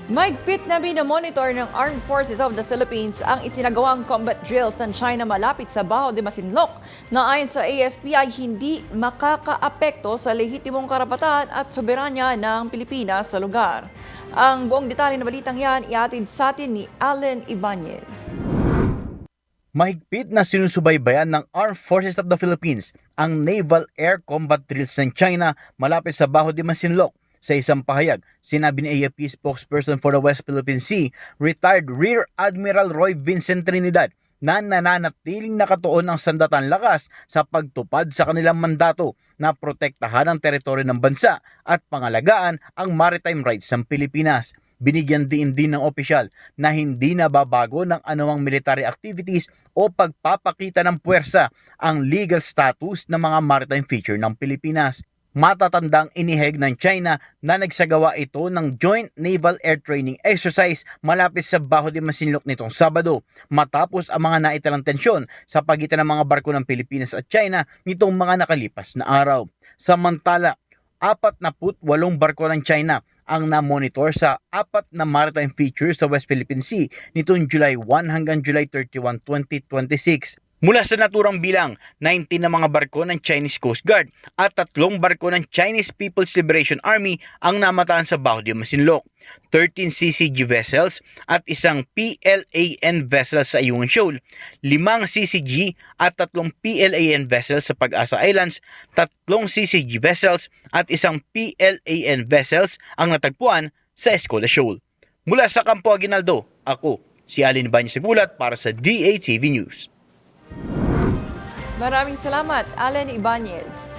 Mahigpit na binomonitor ng Armed Forces of the Philippines ang isinagawang combat drills ng China malapit sa Baho de Masinloc na ayon sa AFP ay hindi makakaapekto sa lehitimong karapatan at soberanya ng Pilipinas sa lugar. Ang buong detalye na balitang yan iatid sa atin ni Allen Ibanez. Mahigpit na sinusubaybayan ng Armed Forces of the Philippines ang Naval Air Combat Drills ng China malapit sa Baho de Masinloc. Sa isang pahayag, sinabi ni AFP spokesperson for the West Philippine Sea, retired Rear Admiral Roy Vincent Trinidad, na nananatiling nakatuon ang sandatan lakas sa pagtupad sa kanilang mandato na protektahan ang teritoryo ng bansa at pangalagaan ang maritime rights ng Pilipinas. Binigyan din ng opisyal na hindi nababago ng anumang military activities o pagpapakita ng puwersa ang legal status ng mga maritime feature ng Pilipinas. Matatandang iniheg ng China na nagsagawa ito ng Joint Naval Air Training Exercise malapit sa Baho de Masinloc nitong Sabado matapos ang mga naitalang tensyon sa pagitan ng mga barko ng Pilipinas at China nitong mga nakalipas na araw. Samantala, 48 barko ng China ang na-monitor sa 4 na maritime features sa West Philippine Sea nitong July 1 hanggang July 31, 2026. Mula sa naturang bilang, 19 na mga barko ng Chinese Coast Guard at 3 barko ng Chinese People's Liberation Army ang namataan sa Baho de Masinloc. 13 CCG vessels at isang PLAN vessel sa Ayungin Shoal, 5 CCG at 3 PLAN vessels sa Pag-asa Islands, 3 CCG vessels at isang PLAN vessels ang natagpuan sa Escola Shoal. Mula sa Campo Aguinaldo, ako si Allen Ibanez para sa DATV News. Maraming salamat, Allen Ibanez.